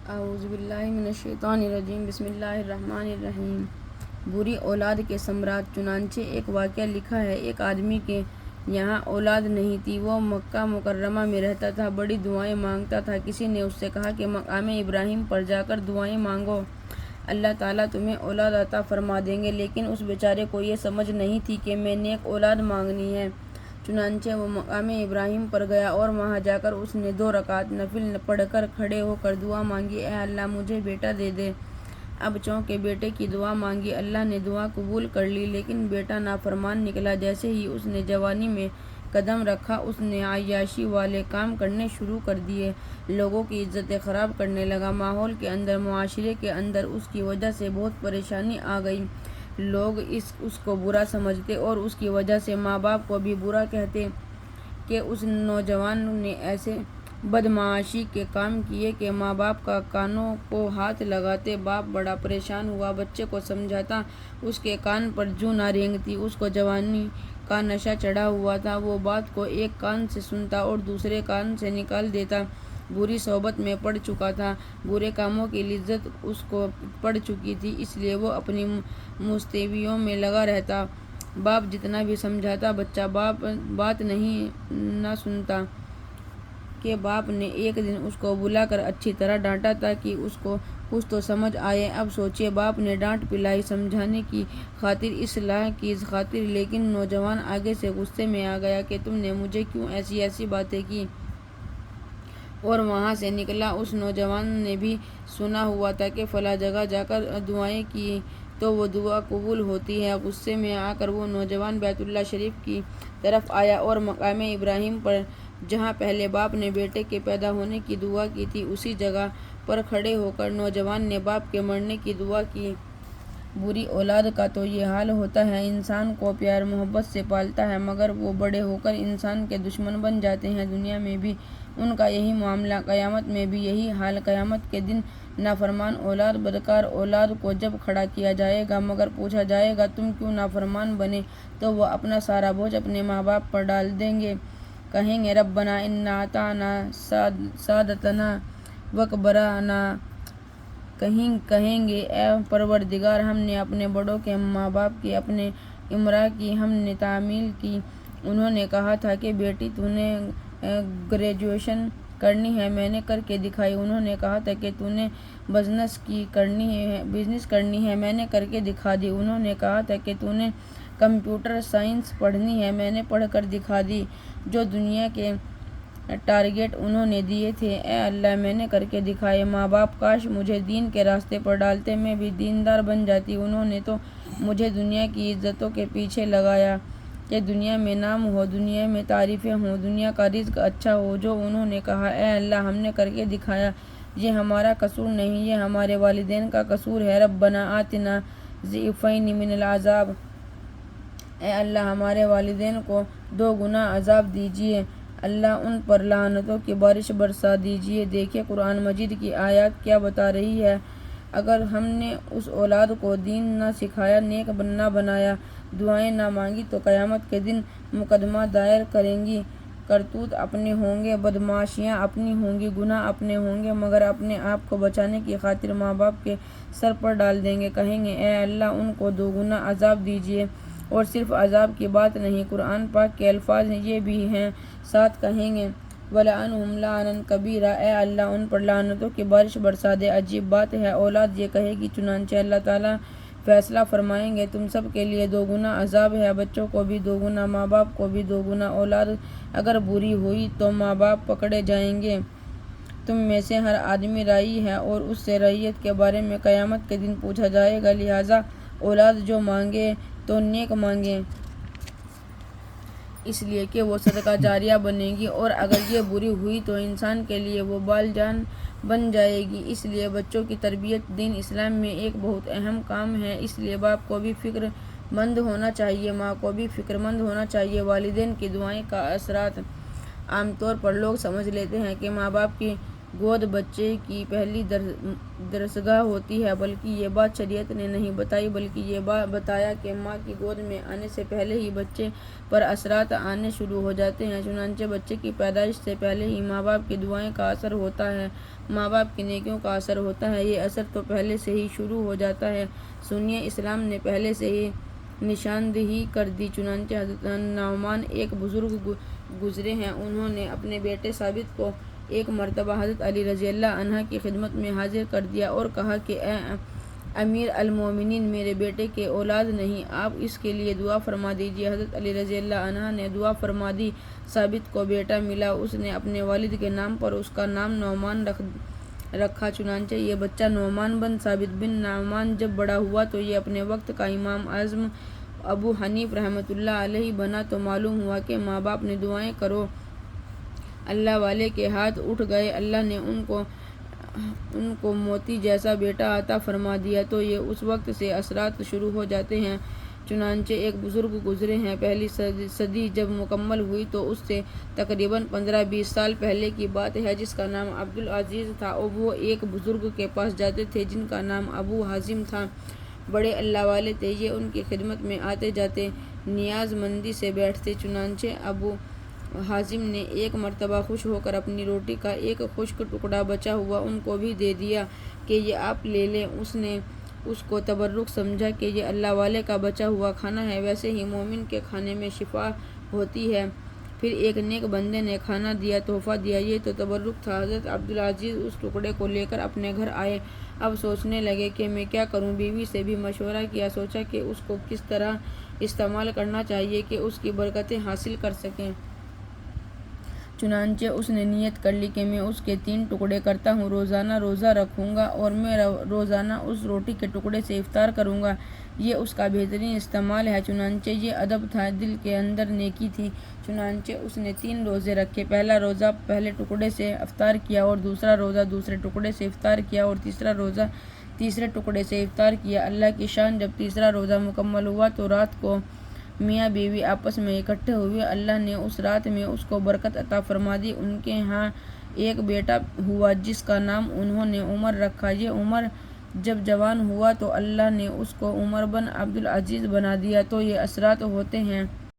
اعوذ باللہ من الشیطان الرجیم بسم اللہ الرحمن الرحیم۔ بری اولاد کے ثمرات۔ چنانچہ ایک واقعہ لکھا ہے، ایک آدمی کے یہاں اولاد نہیں تھی، وہ مکہ مکرمہ میں رہتا تھا، بڑی دعائیں مانگتا تھا۔ کسی نے اس سے کہا کہ مقام ابراہیم پر جا کر دعائیں مانگو، اللہ تعالیٰ تمہیں اولاد عطا فرما دیں گے۔ لیکن اس بیچارے کو یہ سمجھ نہیں تھی کہ میں نیک اولاد مانگنی ہے۔ چنانچہ وہ مقام ابراہیم پر گیا اور وہاں جا کر اس نے 2 رکعت نفل پڑھ کر کھڑے ہو کر دعا مانگی، اے اللہ مجھے بیٹا دے دے۔ اب چونکہ بیٹے کی دعا مانگی، اللہ نے دعا قبول کر لی، لیکن بیٹا نافرمان نکلا۔ جیسے ہی اس نے جوانی میں قدم رکھا، اس نے عیاشی والے کام کرنے شروع کر دیے، لوگوں کی عزتیں خراب کرنے لگا، ماحول کے اندر، معاشرے کے اندر اس کی وجہ سے بہت پریشانی آ گئی۔ لوگ اس کو برا سمجھتے اور اس کی وجہ سے ماں باپ کو بھی برا کہتے کہ اس نوجوان نے ایسے بدمعاشی کے کام کیے کہ ماں باپ کا کانوں کو ہاتھ لگاتے۔ باپ بڑا پریشان ہوا، بچے کو سمجھاتا، اس کے کان پر جوں نہ رینگتی۔ اس کو جوانی کا نشہ چڑھا ہوا تھا، وہ بات کو ایک کان سے سنتا اور دوسرے کان سے نکال دیتا۔ بری صحبت میں پڑ چکا تھا، برے کاموں کی لذت اس کو پڑ چکی تھی، اس لیے وہ اپنی مستویوں میں لگا رہتا۔ باپ جتنا بھی سمجھاتا، بچہ بات نہ سنتا کہ باپ نے ایک دن اس کو بلا کر اچھی طرح ڈانٹا تاکہ اس کو کچھ تو سمجھ آئے۔ اب سوچیے، باپ نے ڈانٹ پلائی، سمجھانے کی خاطر، اصلاح کی خاطر، لیکن نوجوان آگے سے غصے میں آ گیا کہ تم نے مجھے کیوں ایسی باتیں کی، اور وہاں سے نکلا۔ اس نوجوان نے بھی سنا ہوا تھا کہ فلاں جگہ جا کر دعائیں کی تو وہ دعا قبول ہوتی ہے۔ غصے میں آ کر وہ نوجوان بیت اللہ شریف کی طرف آیا اور مقام ابراہیم پر، جہاں پہلے باپ نے بیٹے کے پیدا ہونے کی دعا کی تھی، اسی جگہ پر کھڑے ہو کر نوجوان نے باپ کے مرنے کی دعا کی۔ بری اولاد کا تو یہ حال ہوتا ہے، انسان کو پیار محبت سے پالتا ہے، مگر وہ بڑے ہو کر انسان کے دشمن بن جاتے ہیں۔ دنیا میں بھی ان کا یہی معاملہ، قیامت میں بھی یہی حال۔ قیامت کے دن نافرمان اولاد، بدکار اولاد کو جب کھڑا کیا جائے گا، مگر پوچھا جائے گا تم کیوں نافرمان بنے، تو وہ اپنا سارا بوجھ اپنے ماں باپ پر ڈال دیں گے، کہیں گے ربنا انا اطعنا سادتنا وکبراءنا، کہیں گے اے پروردگار ہم نے اپنے بڑوں کے، ماں باپ کی، اپنے امراء کی ہم نے تعمیل کی۔ انہوں نے کہا تھا کہ بیٹی تو نے گریجویشن کرنی ہے، میں نے کر کے دکھائی۔ انہوں نے کہا تھا کہ تو نے بزنس کرنی ہے، میں نے کر کے دکھا دی۔ انہوں نے کہا تھا کہ تو نے کمپیوٹر سائنس پڑھنی ہے، میں نے پڑھ کر دکھا دی۔ جو دنیا کے ٹارگٹ انہوں نے دیے تھے، اے اللہ میں نے کر کے دکھائے۔ ماں باپ کاش مجھے دین کے راستے پر ڈالتے، میں بھی دیندار بن جاتی۔ انہوں نے تو مجھے دنیا کی عزتوں کے پیچھے لگایا کہ دنیا میں نام ہو، دنیا میں تعریفیں ہوں، دنیا کا رزق اچھا ہو۔ جو انہوں نے کہا اے اللہ ہم نے کر کے دکھایا، یہ ہمارا قصور نہیں، یہ ہمارے والدین کا قصور ہے۔ ربنا آتنا ضعفین من العذاب، اے اللہ ہمارے والدین کو 2 گنا عذاب دیجیے، اللہ ان پر لعنتوں کی بارش برسا دیجیے۔ دیکھیں قرآن مجید کی آیات کیا بتا رہی ہے۔ اگر ہم نے اس اولاد کو دین نہ سکھایا، نیک نہ بنایا، دعائیں نہ مانگی، تو قیامت کے دن مقدمہ دائر کریں گی۔ کرتوت اپنے ہوں گے، بدمعاشیاں اپنی ہوں گی، گناہ اپنے ہوں گے، مگر اپنے آپ کو بچانے کی خاطر ماں باپ کے سر پر ڈال دیں گے، کہیں گے اے اللہ ان کو 2 گنا عذاب دیجیے۔ اور صرف عذاب کی بات نہیں، قرآن پاک کے الفاظ یہ بھی ہیں، ساتھ کہیں گے وَلَعَنْهُمْ لَعْنًا كَبِيرًا، اے اللہ ان پر لعنتوں کی بارش برسا دے۔ عجیب بات ہے، اولاد یہ کہے گی۔ چنانچہ اللہ تعالیٰ فیصلہ فرمائیں گے، تم سب کے لیے 2 گنا عذاب ہے، بچوں کو بھی 2 گنا، ماں باپ کو بھی 2 گنا۔ اولاد اگر بری ہوئی تو ماں باپ پکڑے جائیں گے۔ تم میں سے ہر آدمی راعی ہے اور اس سے رعیت کے بارے میں قیامت کے دن پوچھا جائے گا، لہٰذا اولاد جو مانگے تو نیک مانگے، اس لیے کہ وہ صدقہ جاریہ بنے گی، اور اگر یہ بری ہوئی تو انسان کے لیے وہ بال جان بن جائے گی۔ اس لیے بچوں کی تربیت دین اسلام میں ایک بہت اہم کام ہے، اس لیے باپ کو بھی فکر مند ہونا چاہیے، ماں کو بھی فکر مند ہونا چاہیے۔ والدین کی دعائیں کا اثرات۔ عام طور پر لوگ سمجھ لیتے ہیں کہ ماں باپ کی گود بچے کی پہلی درسگاہ ہوتی ہے، بلکہ یہ بات شریعت نے نہیں بتائی، بلکہ یہ بتایا کہ ماں کی گود میں آنے سے پہلے ہی بچے پر اثرات آنے شروع ہو جاتے ہیں۔ چنانچہ بچے کی پیدائش سے پہلے ہی ماں باپ کی دعائیں کا اثر ہوتا ہے، ماں باپ کی نیکیوں کا اثر ہوتا ہے۔ یہ اثر تو پہلے سے ہی شروع ہو جاتا ہے۔ سنیے، اسلام نے پہلے سے ہی نشاندہی کر دی۔ چنانچہ حضرت نعمان ایک بزرگ گزرے ہیں، انہوں نے اپنے بیٹے ثابت کو ایک مرتبہ حضرت علی رضی اللہ عنہ کی خدمت میں حاضر کر دیا اور کہا کہ اے امیر المومنین، میرے بیٹے کے اولاد نہیں، آپ اس کے لیے دعا فرما دیجیے۔ حضرت علی رضی اللہ عنہ نے دعا فرما دی، ثابت کو بیٹا ملا، اس نے اپنے والد کے نام پر اس کا نام نعمان رکھا۔ چنانچہ یہ بچہ نعمان بن ثابت بن نعمان جب بڑا ہوا تو یہ اپنے وقت کا امام اعظم ابو حنیف رحمۃ اللہ علیہ بنا، تو معلوم ہوا کہ ماں باپ نے دعائیں کرو اللہ والے کے ہاتھ اٹھ گئے، اللہ نے ان کو موتی جیسا بیٹا عطا فرما دیا، تو یہ اس وقت سے اثرات شروع ہو جاتے ہیں۔ چنانچہ ایک بزرگ گزرے ہیں، پہلی صدی جب مکمل ہوئی تو اس سے تقریباً 15-20 سال پہلے کی بات ہے، جس کا نام عبدالعزیز تھا، اور وہ ایک بزرگ کے پاس جاتے تھے جن کا نام ابو حازم تھا۔ بڑے اللہ والے تھے، یہ ان کی خدمت میں آتے جاتے، نیاز مندی سے بیٹھتے۔ چنانچہ ابو حازم نے ایک مرتبہ خوش ہو کر اپنی روٹی کا ایک خشک ٹکڑا بچا ہوا ان کو بھی دے دیا کہ یہ آپ لے لیں۔ اس نے اس کو تبرک سمجھا کہ یہ اللہ والے کا بچا ہوا کھانا ہے، ویسے ہی مومن کے کھانے میں شفا ہوتی ہے۔ پھر ایک نیک بندے نے کھانا دیا، تحفہ دیا، یہ تو تبرک تھا۔ حضرت عبدالعزیز اس ٹکڑے کو لے کر اپنے گھر آئے، اب سوچنے لگے کہ میں کیا کروں۔ بیوی سے بھی مشورہ کیا، سوچا کہ اس کو کس طرح استعمال کرنا چاہیے کہ اس کی برکتیں حاصل کر سکیں۔ چنانچہ اس نے نیت کر لی کہ میں اس کے 3 ٹکڑے کرتا ہوں، روزانہ روزہ رکھوں گا اور میں روزانہ اس روٹی کے ٹکڑے سے افطار کروں گا، یہ اس کا بہترین استعمال ہے۔ چنانچہ یہ ادب تھا، دل کے اندر نیکی تھی۔ چنانچہ اس نے 3 روزے رکھے، پہلا روزہ پہلے ٹکڑے سے افطار کیا اور دوسرا روزہ دوسرے ٹکڑے سے افطار کیا اور تیسرا روزہ تیسرے ٹکڑے سے افطار کیا۔ اللہ کی شان، جب تیسرا روزہ مکمل ہوا تو رات کو میاں بیوی آپس میں اکٹھے ہوئے، اللہ نے اس رات میں اس کو برکت عطا فرما دی۔ ان کے ہاں ایک بیٹا ہوا جس کا نام انہوں نے عمر رکھا۔ یہ عمر جب جوان ہوا تو اللہ نے اس کو عمر بن عبدالعزیز بنا دیا۔ تو یہ اثرات ہوتے ہیں